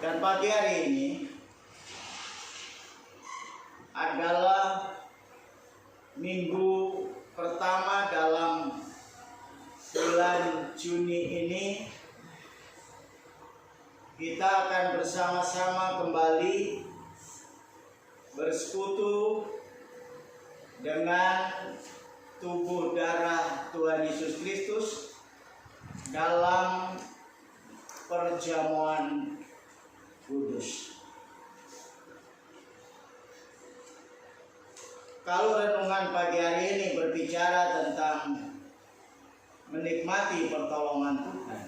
Dan pagi hari ini adalah minggu pertama dalam bulan Juni ini. Kita akan bersama-sama kembali bersekutu dengan tubuh darah Tuhan Yesus Kristus dalam perjamuan kudus. Kalau renungan pagi hari ini berbicara tentang menikmati pertolongan Tuhan,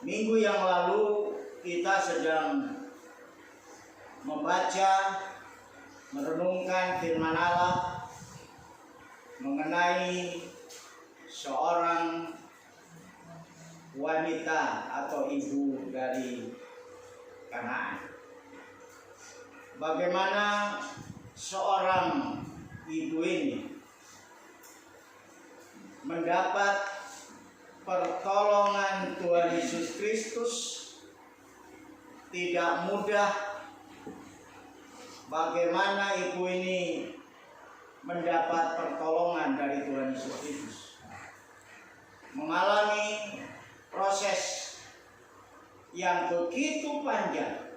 minggu yang lalu kita sedang membaca, merenungkan firman Allah mengenai seorang wanita atau ibu dari Kanaan. Bagaimana seorang ibu ini mendapat pertolongan Tuhan Yesus Kristus. Tidak mudah bagaimana ibu ini mendapat pertolongan dari Tuhan Yesus Kristus. Mengalami proses yang begitu panjang.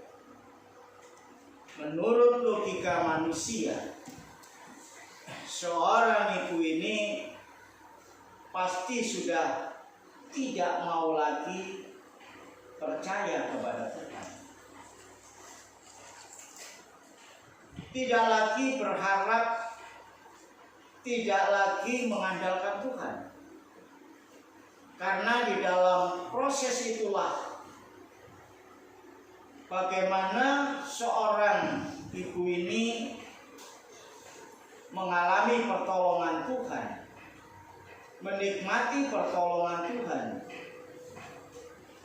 Menurut logika manusia, seorang ibu ini pasti sudah tidak mau lagi percaya kepada Tuhan. Tidak lagi berharap, tidak lagi mengandalkan Tuhan. Karena di dalam proses itulah bagaimana seorang ibu ini mengalami pertolongan Tuhan, menikmati pertolongan Tuhan.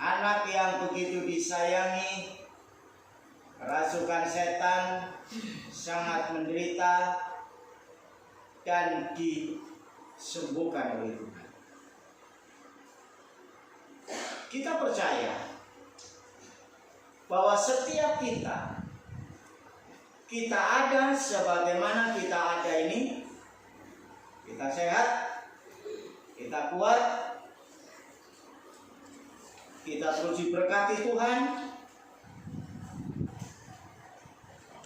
Anak yang begitu disayangi, kerasukan setan, sangat menderita dan disembuhkan oleh Tuhan. Kita percaya bahwa setiap kita ada sebagaimana kita ada ini, kita sehat, kita kuat, kita terus diberkati Tuhan.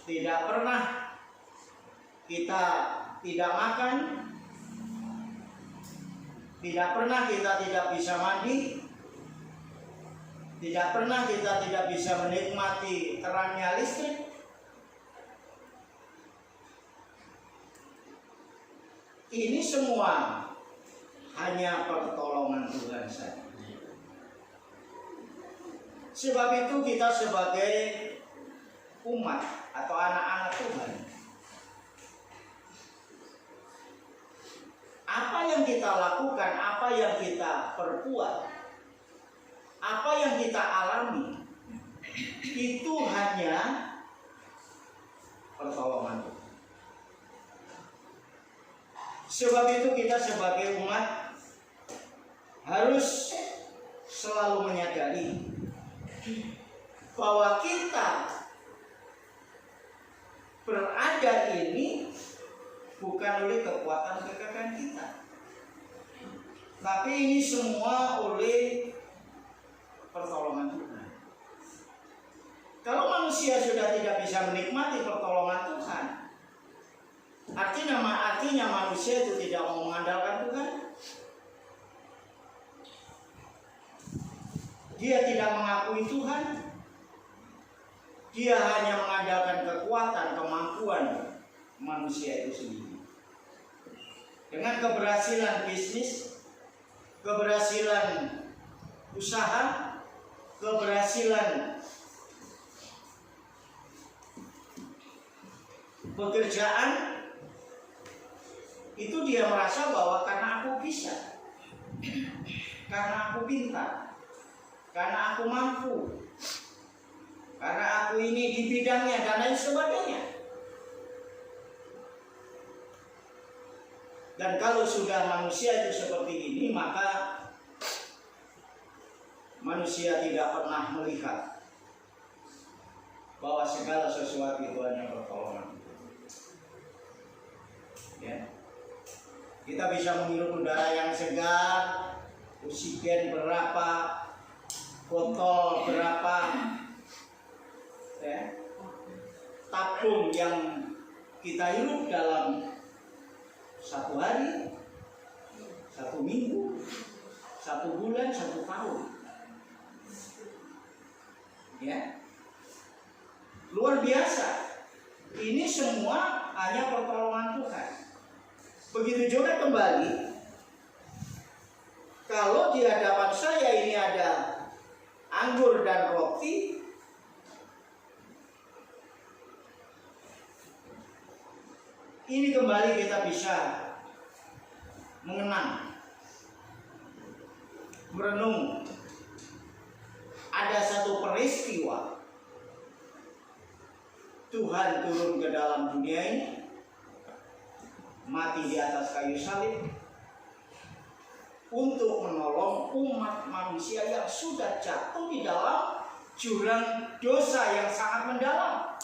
Tidak pernah kita tidak makan, tidak pernah kita tidak bisa mandi, tidak pernah kita tidak bisa menikmati terangnya listrik. Ini semua hanya pertolongan Tuhan saja. Sebab itu kita sebagai umat atau anak-anak Tuhan, apa yang kita lakukan, apa yang kita perbuat, apa yang kita alami, itu hanya pertolongan Tuhan. Sebab itu kita sebagai umat harus selalu menyadari bahwa kita berada ini bukan oleh kekuatan kekayaan kita, tapi ini semua oleh pertolongan Tuhan. Kalau manusia sudah tidak bisa menikmati pertolongan Tuhan, artinya manusia itu tidak mau mengandalkan Tuhan. Dia tidak mengakui Tuhan. Dia hanya mengandalkan kekuatan, kemampuan manusia itu sendiri. Dengan keberhasilan bisnis, keberhasilan usaha, keberhasilan pekerjaan, itu dia merasa bahwa karena aku bisa, karena aku pintar, karena aku mampu, karena aku ini di bidangnya dan lain sebagainya. Dan kalau sudah manusia itu seperti ini, maka manusia tidak pernah melihat bahwa segala sesuatu itu hanya pertolongan. Ya. Kita bisa menghirup udara yang segar, oksigen berapa, botol berapa, ya. Tabung yang kita hirup dalam satu hari, satu minggu, satu bulan, satu tahun, ya, luar biasa. Ini semua hanya pertolongan Tuhan. Begitu juga kembali, kalau di hadapan saya ini ada anggur dan roti, ini kembali kita bisa mengenang, merenung. Ada satu peristiwa Tuhan turun ke dalam dunia ini, mati di atas kayu salib untuk menolong umat manusia yang sudah jatuh di dalam jurang dosa yang sangat mendalam.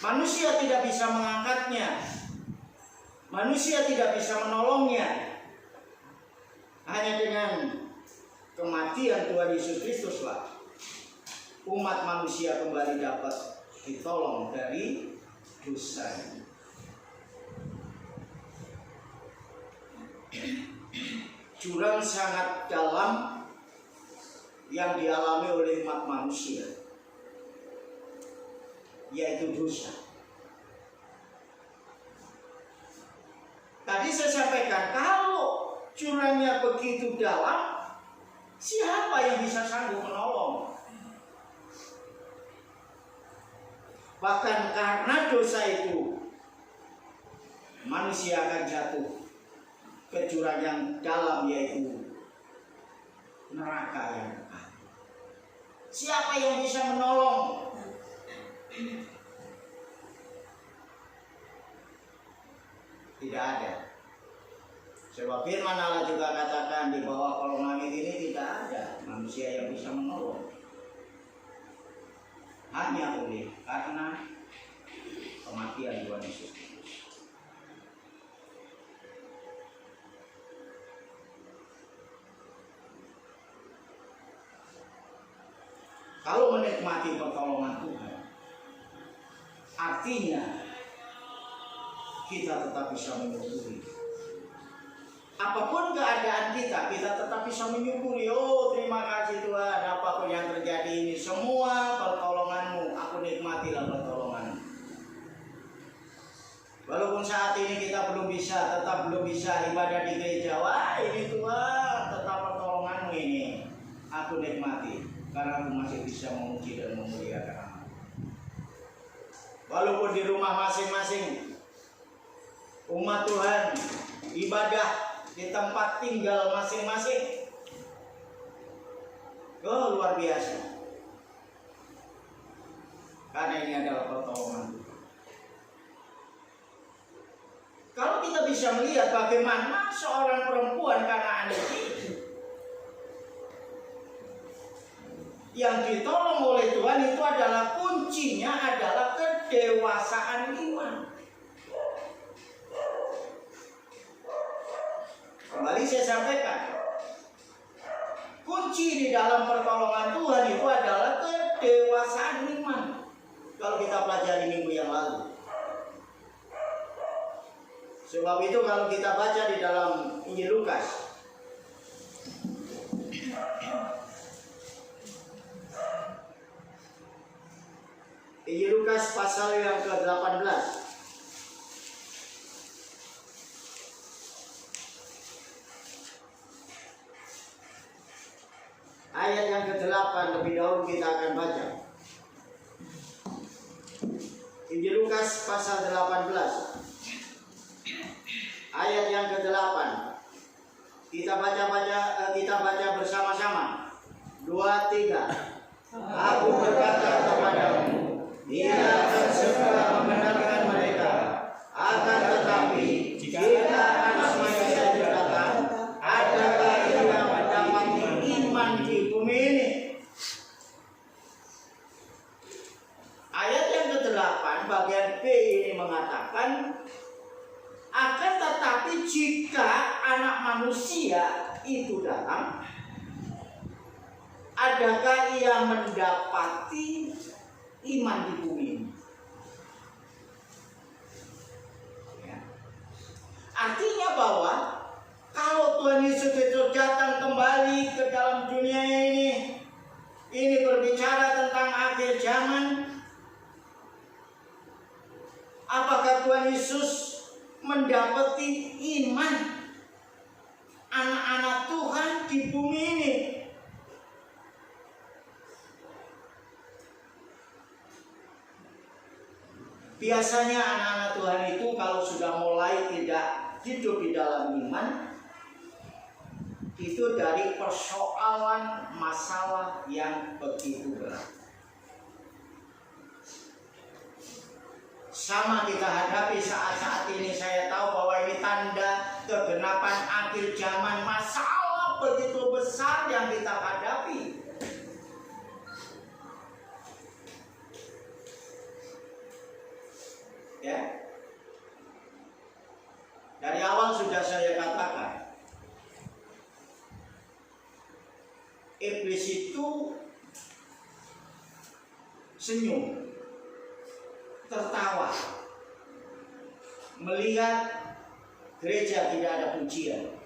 Manusia tidak bisa mengangkatnya, manusia tidak bisa menolongnya. Hanya dengan kematian Tuhan Yesus Kristuslah umat manusia kembali dapat ditolong dari dosa. Jurang sangat dalam yang dialami oleh umat manusia, yaitu dosa. Tadi saya sampaikan, kalau jurangnya begitu dalam, siapa yang bisa sanggup menolong? Bahkan karena dosa itu, manusia akan jatuh ke jurang yang dalam, yaitu neraka yang kekal. Siapa yang bisa menolong? Tidak ada. Sebab firman Allah juga katakan, di bawah kolong langit ini tidak ada manusia yang bisa menolong. Hanya oleh karena kematian Tuhan Yesus. Kalau menikmati pertolongan Tuhan, artinya kita tetap bisa menyukuri. Apapun keadaan kita tetap bisa menyukuri. Oh, terima kasih Tuhan, apapun yang terjadi ini, semua pertolongan-Mu, aku nikmatilah pertolongan-Mu. Walaupun saat ini kita tetap belum bisa ibadah di gereja, wah ini Tuhan, tetap pertolongan-Mu ini, aku nikmati, karena aku masih bisa memuji dan memuliakan nama. Walaupun di rumah masing-masing, umat Tuhan ibadah di tempat tinggal masing-masing, oh luar biasa, karena ini adalah pertolongan Tuhan. Kalau kita bisa melihat bagaimana seorang perempuan Kanaan ini yang ditolong oleh Tuhan, itu adalah kuncinya adalah kedewasaan iman. Kembali saya sampaikan, kunci di dalam pertolongan Tuhan itu adalah kedewasaan iman. Kalau kita pelajari minggu yang lalu. Sebab itu kalau kita baca di dalam Injil Lukas, Injil Lukas pasal yang ke-18, ayat yang ke-8 lebih dahulu kita akan baca. Injil Lukas pasal 18 ayat yang ke-8. Kita baca bersama-sama. 2, 3. Aku berkata kepadamu, Dia akan segera membenarkan mereka. Akan tetapi jika Anak Manusia datang, adakah ia mendapati iman manusia itu datang, adakah ia mendapati iman di bumi ini? Ya. Artinya bahwa kalau Tuhan Yesus itu datang kembali ke dalam dunia ini berbicara tentang akhir zaman, apakah Tuhan Yesus mendapati iman anak-anak Tuhan di bumi ini? Biasanya anak-anak Tuhan itu kalau sudah mulai tidak hidup di dalam iman, itu dari persoalan masalah yang begitu berat. Sama kita hadapi saat-saat ini. Saya tahu bahwa ini tanda kegenapan akhir zaman, masalah begitu besar yang kita hadapi. Ya. Dari awal sudah saya katakan, iblis itu senyum, tertawa melihat gereja tidak ada pujian,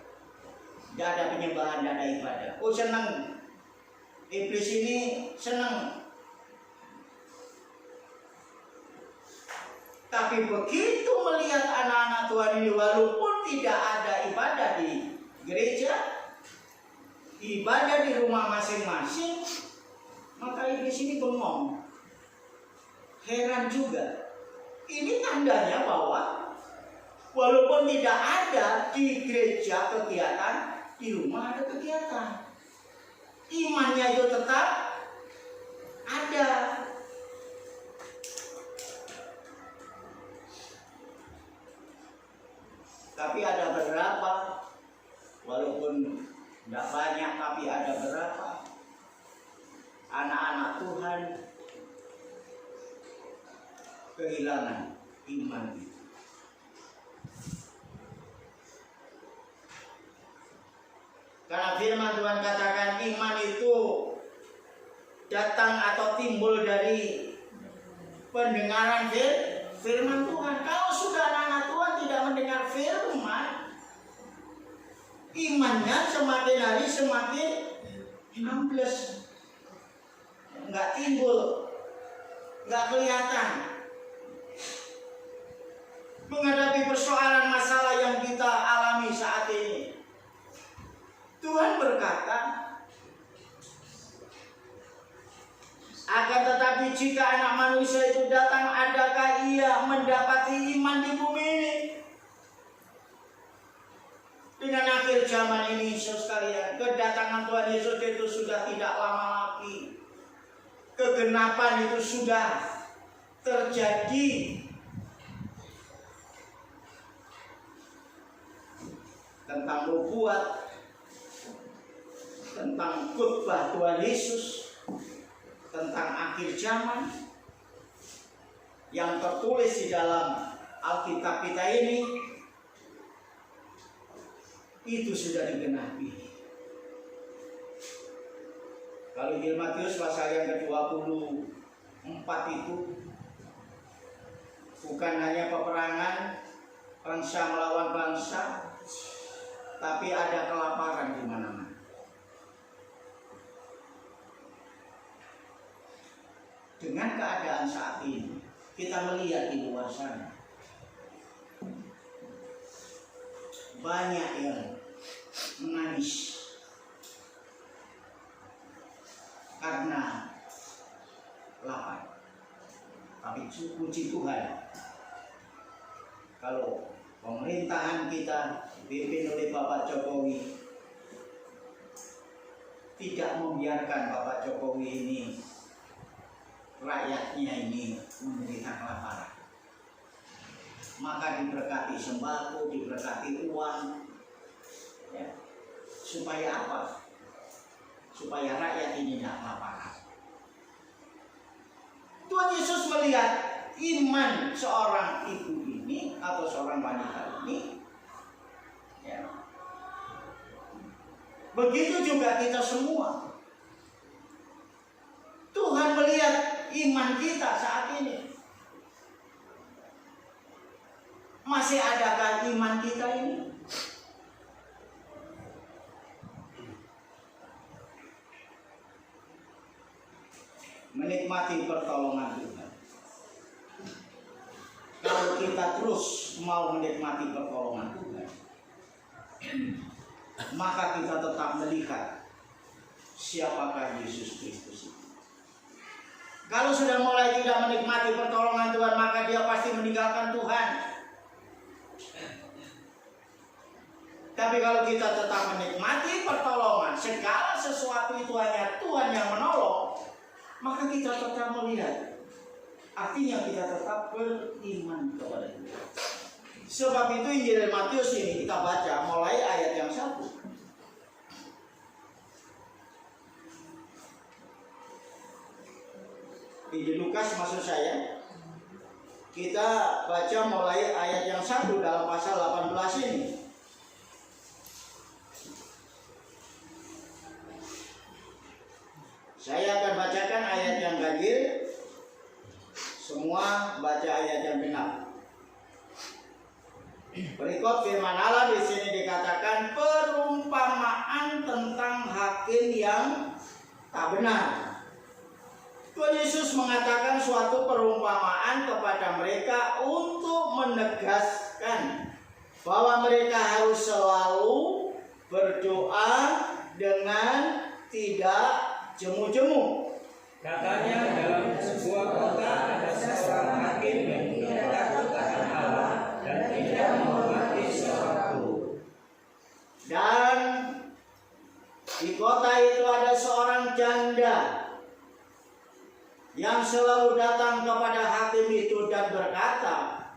tidak ada penyembahan, tidak ada ibadah. Oh, senang. Iblis ini senang. Tapi begitu melihat anak-anak Tuhan ini walaupun tidak ada ibadah di gereja, ibadah di rumah masing-masing, maka iblis ini bengong. Heran juga. Ini tandanya bahwa walaupun tidak ada di gereja kegiatan, di rumah ada kegiatan. Imannya itu tetap ada. Tapi ada beberapa, walaupun tidak banyak, tapi ada beberapa anak-anak Tuhan kehilangan iman itu. Karena firman Tuhan katakan iman itu datang atau timbul dari pendengaran firman Tuhan. Kalau sudah anak-anak Tuhan tidak mendengar firman, imannya semakin hari semakin ambles, nggak timbul, nggak kelihatan. Menghadapi persoalan masalah yang kita alami saat ini, Tuhan berkata, akan tetapi jika anak manusia itu datang, adakah ia mendapati iman di bumi ini? Dengan akhir zaman ini, sekalian, kedatangan Tuhan Yesus itu sudah tidak lama lagi. Kegenapan itu sudah terjadi. Tentang nubuat, tentang khotbah Tuhan Yesus, tentang akhir zaman yang tertulis di dalam Alkitab kita ini, itu sudah digenapi. Kalau Injil Matius pasal yang ke-24 itu bukan hanya peperangan bangsa melawan bangsa, tapi ada kelaparan di mana-mana. Dengan keadaan saat ini, kita melihat di luar sana banyak yang menangis karena lapar. Tapi puji Tuhan, kalau pemerintahan kita dipimpin oleh Bapak Jokowi tidak membiarkan Bapak Jokowi ini, rakyatnya ini menderita kelaparan. Maka diberkati sembako, diberkati uang, ya. Supaya apa? Supaya rakyat ini tidak kelaparan. Tuhan Yesus melihat iman seorang ibu ini atau seorang wanita ini, ya, Begitu juga kita semua. Tuhan melihat iman kita saat ini. Masih adakah iman kita ini? Menikmati pertolongan Tuhan. Kalau kita terus mau menikmati pertolongan Tuhan, maka kita tetap melihat siapakah Yesus Kristus itu. Kalau sudah mulai tidak menikmati pertolongan Tuhan, maka dia pasti meninggalkan Tuhan. Tapi kalau kita tetap menikmati pertolongan, segala sesuatu itu hanya Tuhan yang menolong, maka kita tetap melihat. Artinya kita tetap beriman kepada Tuhan. Sebab itu Injil Matius ini kita baca mulai ayat yang 1. Injil Lukas maksud saya. Kita baca mulai ayat yang 1 dalam pasal 18 ini. Saya akan bacakan ayat yang ganjil. Semua baca ayat yang benar. Berikut firman Allah di sini dikatakan perumpamaan tentang hakim yang tak benar. Tuhan Yesus mengatakan suatu perumpamaan kepada mereka untuk menegaskan bahwa mereka harus selalu berdoa dengan tidak jemu-jemu. Katanya dalam sebuah kota ada seorang hakim yang tidak takut akan Allah dan tidak menghormati seorang guru. Dan di kota itu ada seorang janda yang selalu datang kepada hakim itu dan berkata,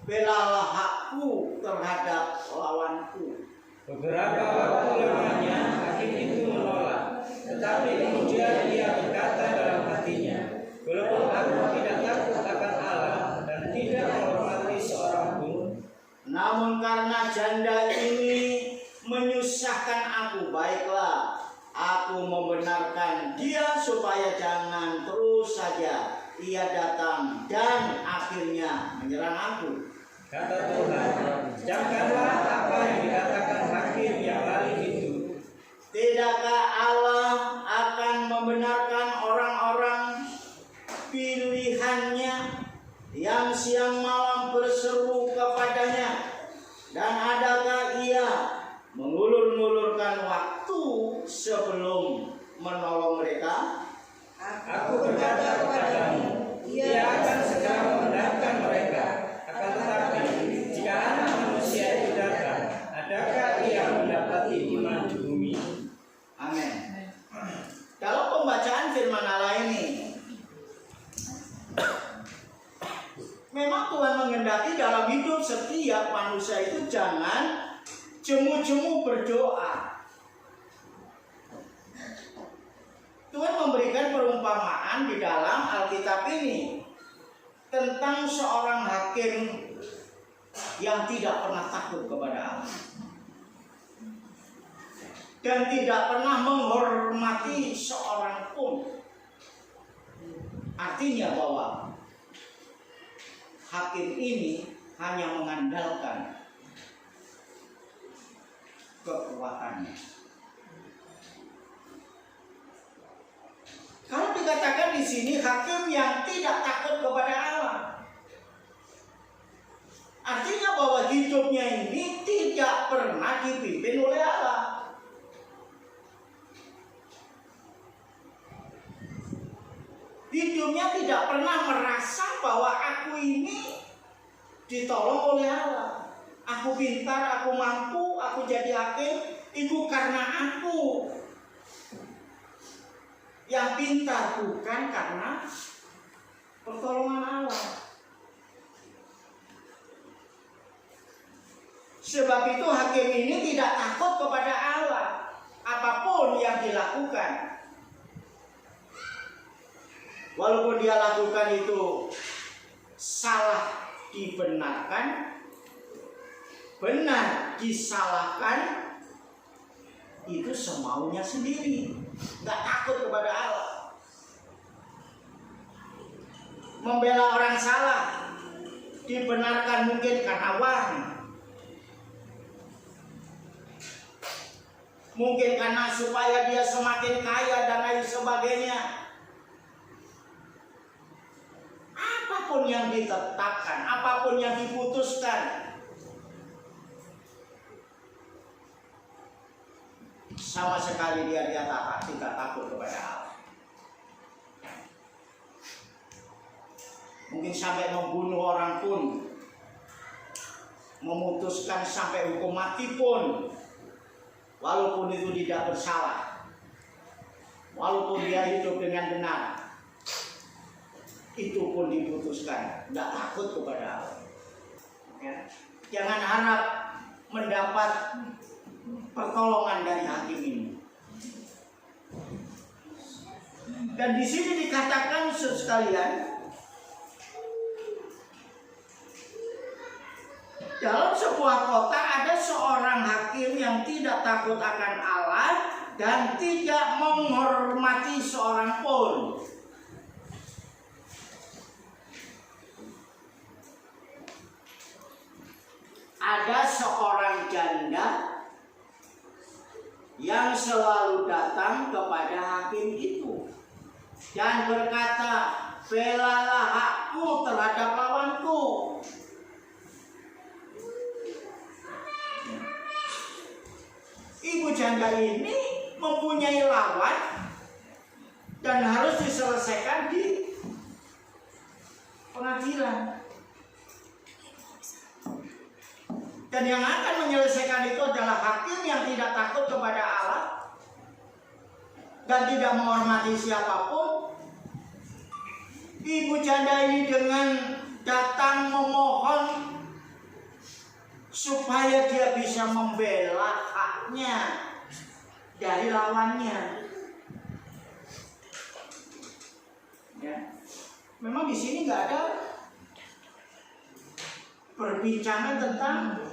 belalah hakku terhadap lawanku. Beberapa waktu lamanya hakim itu menolak, tetapi kemudian dia berkata dalam hatinya, walaupun aku tidak takut akan Allah dan tidak menghormati seorang pun, namun karena janda ini menyusahkan aku, baiklah aku membenarkan dia supaya jangan terus saja ia datang dan akhirnya menyerang aku. kata Tuhan, camkanlah apa yang dikatakan hakim yang lain itu. Tidakkah Allah akan membenarkan orang-orang pilihannya yang siang malam berseru kepadanya? Dan adakah ia mengulur-ngulurkan waktu sebelum menolong mereka? Aku berkata kepadamu, ia akan segera membenarkan mereka. Akan tetapi, jika anak manusia itu datang, adakah ia mendapati iman di bumi? Amin. Kalau pembacaan firman Allah ini, memang Tuhan menghendaki dalam hidup setiap manusia itu jangan jemu-jemu berdoa. Tuhan memberikan perumpamaan di dalam Alkitab ini tentang seorang hakim yang tidak pernah takut kepada Allah dan tidak pernah menghormati seorang pun. Artinya bahwa hakim ini hanya mengandalkan kekuatannya. Kalau dikatakan di sini hakim yang tidak takut kepada Allah, artinya bahwa hidupnya ini tidak pernah dipimpin oleh Allah. Hidupnya tidak pernah merasa bahwa aku ini ditolong oleh Allah. Aku pintar, aku mampu, aku jadi hakim, itu karena aku yang pintar, bukan karena pertolongan Allah. Sebab itu hakim ini tidak takut kepada Allah apapun yang dilakukan. Walaupun dia lakukan itu salah dibenarkan, benar disalahkan, itu semaunya sendiri, nggak takut kepada Allah. Membela orang salah, dibenarkan mungkin karena uang, mungkin karena supaya dia semakin kaya dan lain sebagainya. Apapun yang ditetapkan, apapun yang diputuskan, sama sekali dia tidak takut kepada Allah. Mungkin sampai membunuh orang pun, memutuskan sampai hukum mati pun, walaupun itu tidak bersalah, walaupun dia hidup dengan benar, itu pun diputuskan, tidak takut kepada Allah. Ya. Jangan harap mendapat pertolongan dari hakim ini. Dan di sini dikatakan sekalian, dalam sebuah kota ada seorang hakim yang tidak takut akan Allah dan tidak menghormati seorang pun. Ada seorang janda yang selalu datang kepada hakim itu dan berkata, "Belalah hakku terhadap lawanku." Ibu janda ini mempunyai lawan dan harus diselesaikan di pengadilan. Dan yang akan menyelesaikan itu adalah hakim yang tidak takut kepada Allah dan tidak menghormati siapapun. Ibu janda ini dengan datang memohon supaya dia bisa membela haknya dari lawannya. Ya. Memang di sini nggak ada perbincangan tentang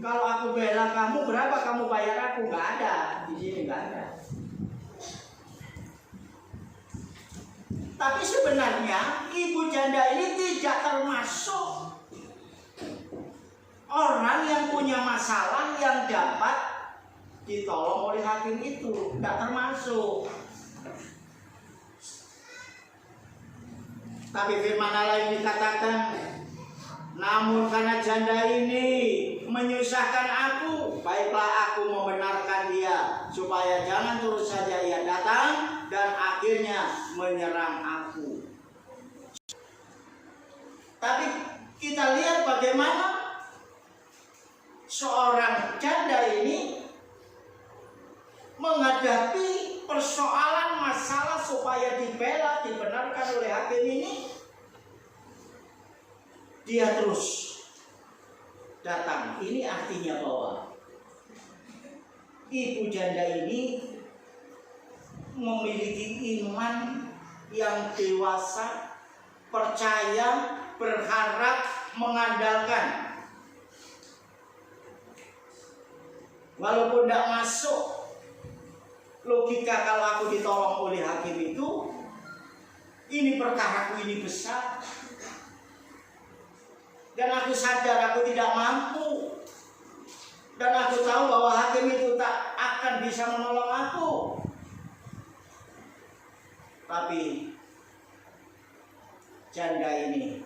kalau aku bela kamu berapa kamu bayar aku, nggak ada di sini, nggak ada. Tapi sebenarnya ibu janda ini tidak termasuk orang yang punya masalah yang dapat ditolong oleh hakim itu, tidak termasuk. Tapi firman Allah ini dikatakan, namun karena janda ini menyusahkan aku, baiklah aku membenarkan dia, supaya jangan terus saja ia datang dan akhirnya menyerang aku. Tapi kita lihat bagaimana seorang janda ini menghadapi persoalan masalah supaya dibela, dibenarkan oleh hakim ini. Dia terus datang. Ini artinya bahwa ibu janda ini memiliki iman yang dewasa, percaya, berharap, mengandalkan. Walaupun tidak masuk logika kalau aku ditolong oleh hakim itu, ini perkaraku ini besar. Dan aku sadar aku tidak mampu. Dan aku tahu bahwa hakim itu tak akan bisa menolong aku. Tapi janda ini,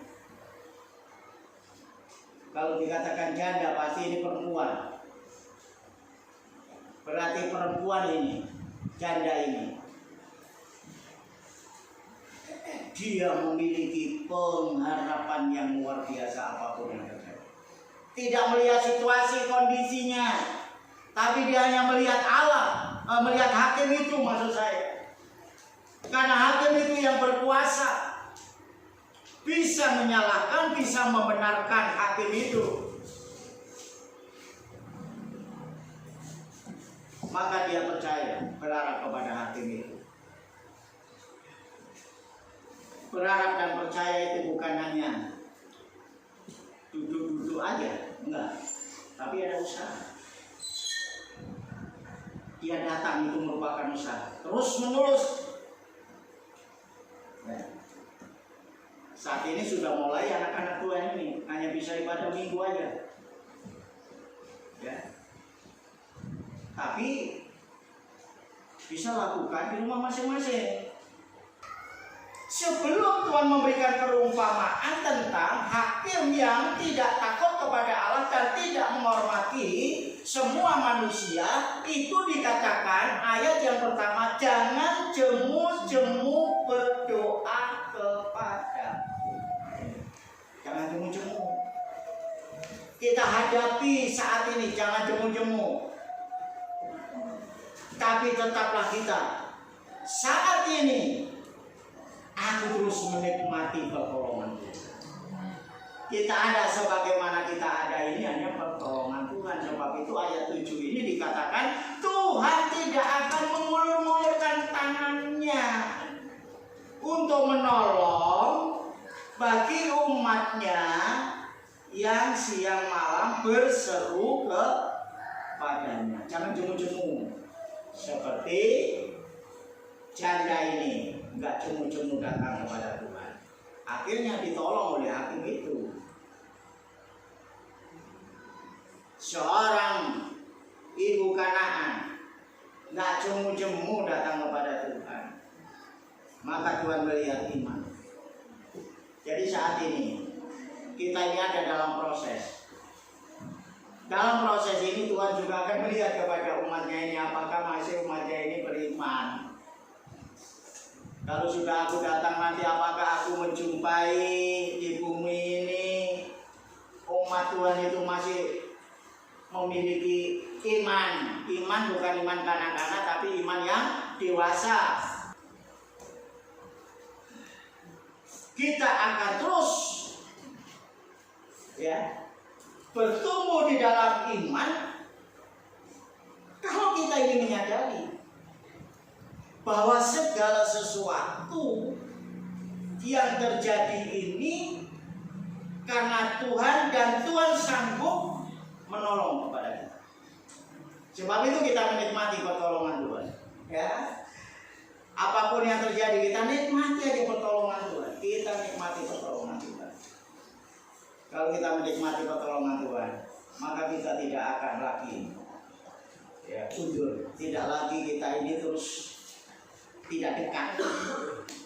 kalau dikatakan janda pasti ini perempuan. Berarti perempuan ini, janda ini, dia memiliki pengharapan yang luar biasa apapun yang terjadi. Tidak melihat situasi kondisinya, tapi dia hanya melihat Allah, melihat hakim itu maksud saya. Karena hakim itu yang berkuasa, bisa menyalahkan, bisa membenarkan hakim itu. Maka dia percaya, berharap kepada hakim itu. Berharap dan percaya itu bukan hanya duduk-duduk aja, enggak. Tapi ada usaha. dia datang itu merupakan usaha terus menerus. Ya. Saat ini sudah mulai anak-anak Tuhan ini hanya bisa ibadah minggu aja. Ya. Tapi bisa lakukan di rumah masing-masing. Sebelum Tuhan memberikan perumpamaan tentang hakim yang tidak takut kepada Allah dan tidak menghormati semua manusia, itu dikatakan ayat yang pertama, jangan jemu-jemu berdoa kepada. Jangan jemu-jemu. Kita hadapi saat ini, jangan jemu-jemu. Tapi tetaplah kita saat ini, aku terus menikmati pertolongan Tuhan. Kita ada sebagaimana kita ada ini hanya pertolongan Tuhan. Sebab itu ayat 7 ini dikatakan Tuhan tidak akan mengulur-ngulurkan tangannya untuk menolong bagi umatnya yang siang malam berseru kepadanya. Jangan jemu-jemu seperti janda ini, nggak jemu-jemu datang kepada Tuhan. Akhirnya ditolong oleh hakim itu. Seorang ibu Kanaan nggak jemu-jemu datang kepada Tuhan. Maka Tuhan melihat iman. Jadi saat ini kita ini ada dalam proses. Dalam proses ini Tuhan juga akan melihat kepada umatnya ini, apakah masih umatnya ini beriman. Kalau sudah aku datang nanti, apakah aku menjumpai di bumi ini umat Tuhan itu masih memiliki iman. Iman bukan iman kanak-kanak, tapi iman yang dewasa. Kita akan terus bertumbuh di dalam iman kalau kita ini menyadari bahwa segala sesuatu yang terjadi ini karena Tuhan dan Tuhan sanggup menolong kepada kita. Sebab itu kita menikmati pertolongan Tuhan. Ya, apapun yang terjadi kita nikmati aja pertolongan Tuhan. Kita nikmati pertolongan Tuhan. Kalau kita menikmati pertolongan Tuhan, maka kita tidak akan lagi undur. Tidak lagi kita ini terus tidak dekat,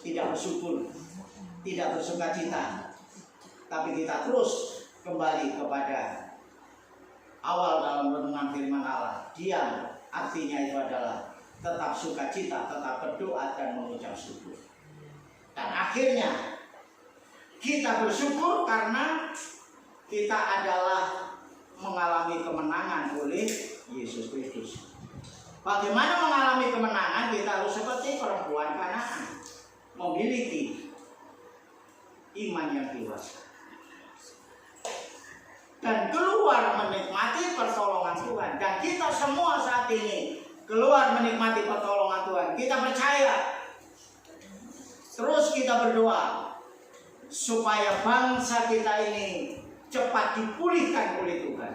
tidak bersyukur, tidak bersukacita, tapi kita terus kembali kepada awal dalam renungan firman Allah. Diam artinya itu adalah tetap sukacita, tetap berdoa dan mengucap syukur. Dan akhirnya kita bersyukur karena kita adalah mengalami kemenangan oleh Yesus Kristus. Bagaimana mengalami kemenangan? Kita harus seperti perempuan Kanaan, memiliki iman yang dewasa dan keluar menikmati pertolongan Tuhan. Dan kita semua saat ini keluar menikmati pertolongan Tuhan. Kita percaya, terus kita berdoa supaya bangsa kita ini cepat dipulihkan oleh Tuhan.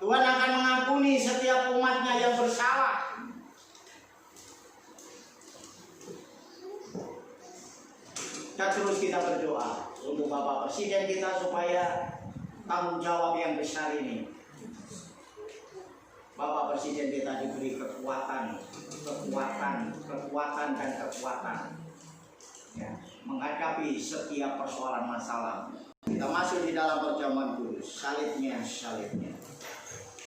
Tuhan akan mengampuni setiap umatnya yang bersalah. Dan terus kita berdoa untuk Bapak Presiden kita supaya tanggung jawab yang besar ini, Bapak Presiden kita diberi kekuatan dan kekuatan menghadapi setiap persoalan masalah. Kita masuk di dalam perjamuan kudus, salibnya.